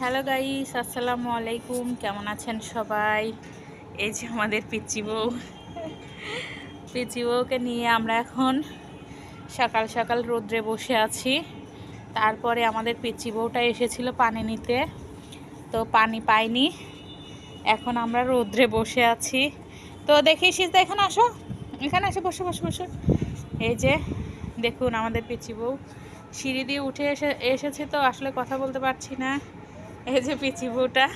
Hello guys, আসসালামু আলাইকুম। কেমন আছেন সবাই? এই যে আমাদের পিচি বউকে নিয়ে আমরা এখন সকাল সকাল রোদ্রে বসে আছি। তারপরে আমাদের পিচি বউটা এসেছিল পানি নিতে, তো পানি পাইনি। এখন আমরা রোদ্রে বসে আছি। তো দেখি সিজদা, এখানে আসো, এখানে আসো, বসো বসো বসো। এই যে দেখুন আমাদের পিচি বউ সিঁড়ি দিয়ে উঠে এসেছে, তো আসলে কথা বলতে পারছি না। এই যে পিচি বউটা,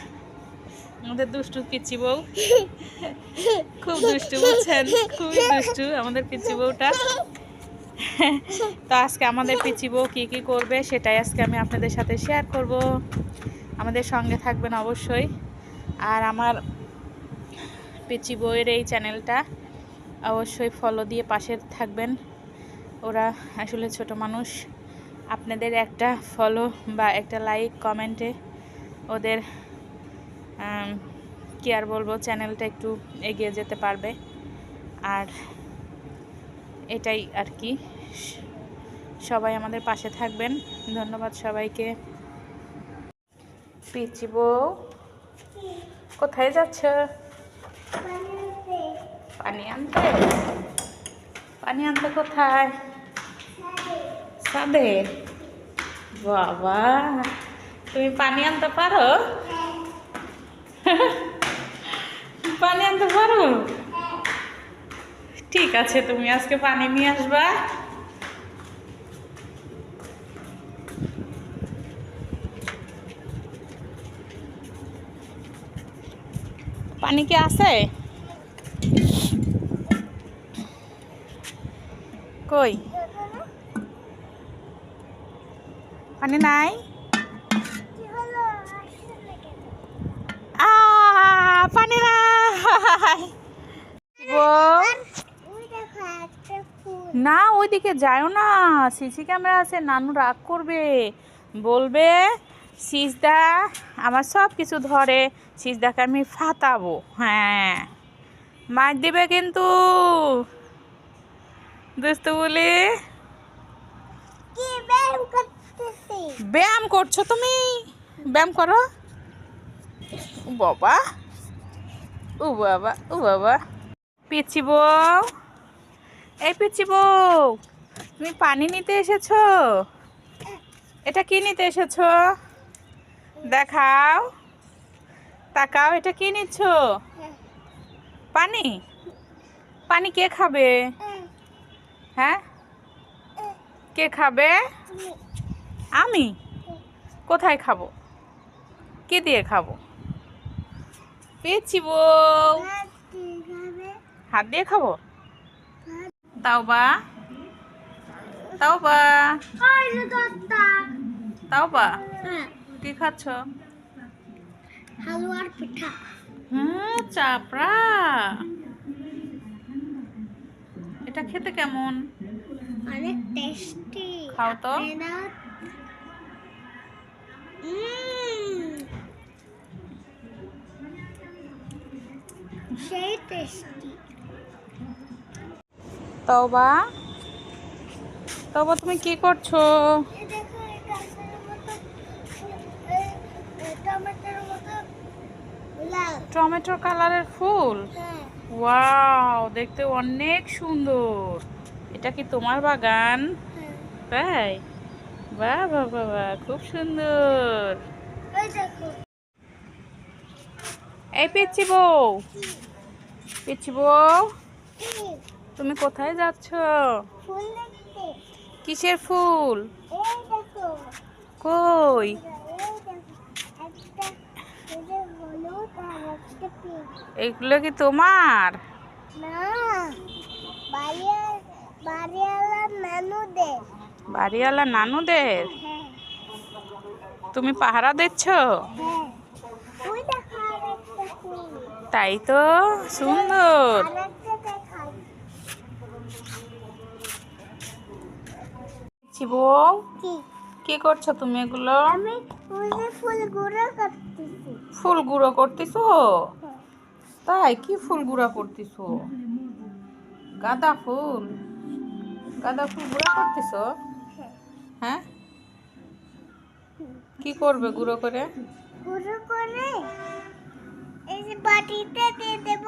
আমাদের দুষ্টু পিচি বউ, খুব দুষ্টু, বুঝছেন, খুবই দুষ্টু আমাদের পিচি বউটা। তো আজকে আমাদের পিচি বউ কী কী করবে সেটাই আজকে আমি আপনাদের সাথে শেয়ার করব। আমাদের সঙ্গে থাকবেন অবশ্যই। আর আমার পিচি বউয়ের এই চ্যানেলটা অবশ্যই ফলো দিয়ে পাশে থাকবেন। ওরা আসলে ছোট মানুষ, আপনাদের একটা ফলো বা একটা লাইক কমেন্টে ওদের কি আর বলবো, চ্যানেলটা একটু এগিয়ে যেতে পারবে। আর এটাই আর কি, সবাই আমাদের পাশে থাকবেন। ধন্যবাদ সবাইকে। পিচি বউ কোথায় যাচ্ছ? পানি আনতে। পানি আনতে কোথায়? ছাদে। বাবা, তুমি পানি আনতে পারো? পানি আনতে পারো? ঠিক আছে, তুমি আজকে পানি নিয়ে আসবা। পানি কি আছে? কই পানি নাই? পানি নাই। না, ওইদিকে যাও না, সিসি ক্যামেরা আছে, নানু রাগ করবে, বলবে সিজদা আমার সব কিছু ধরে, সিজদাকে আমি ফাতাবো। হ্যাঁ, মার দিবে কিন্তু, দুস্তু বলে। ব্যায়াম করছো তুমি? ব্যায়াম করো। ও বাবা, ও বাবা, ও বাবা। পিচি বউ, এই পিচি বউ, তুমি পানি নিতে এসেছো? এটা কি নিতে এসেছো? দেখাও, তাকাও, এটা কি নিচ্ছ? পানি? পানি কে খাবে? হ্যাঁ, কে খাবে? আমি? কোথায় খাবো? কি দিয়ে খাবো? পেয়েছি বউ, হাত দিয়ে খাবো। তাও বা, তাও বা, তাও বা, কি খাচ্ছ? হালুয়ার পিঠা। চাপড়া। এটা খেতে কেমন? অনেক টেস্টি। খাও তো। সেই টেস্টি। তওবা, তওবা, তুমি কি করছো? টমেটো কালারের ফুল। ওয়াও, দেখতে অনেক সুন্দর। এটা কি তোমার বাগান? তাই? বাহ বাহ বাহ বাহ, খুব সুন্দর। এই পিচ্ছি বউ, পিচ্ছি বউ, তুমি কোথায় যাচ্ছ? কিসের ফুল? কই? এগুলো কি তোমার? বাড়িওয়ালা নানুদের? তুমি পাহারা দিচ্ছ? তাই তো, সুন্দর। বউ, কি করছো তুমি এগুলো? ফুল গুঁড়ো করতেছো? তাই, কি ফুল গুঁড়ো করতেছো? গাঁদা ফুল? গাঁদা ফুল গুঁড়ো করতেছো? হ্যাঁ, কি করবে গুঁড়ো করে? গুঁড়ো করে এই যে বাটিতে দিয়ে দেব,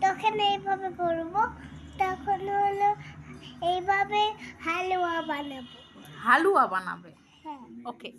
তখন এইভাবে করবো, তখন হলো এইভাবে হালুয়া বানাবো। হালুয়া বানাবে? হ্যাঁ। ওকে।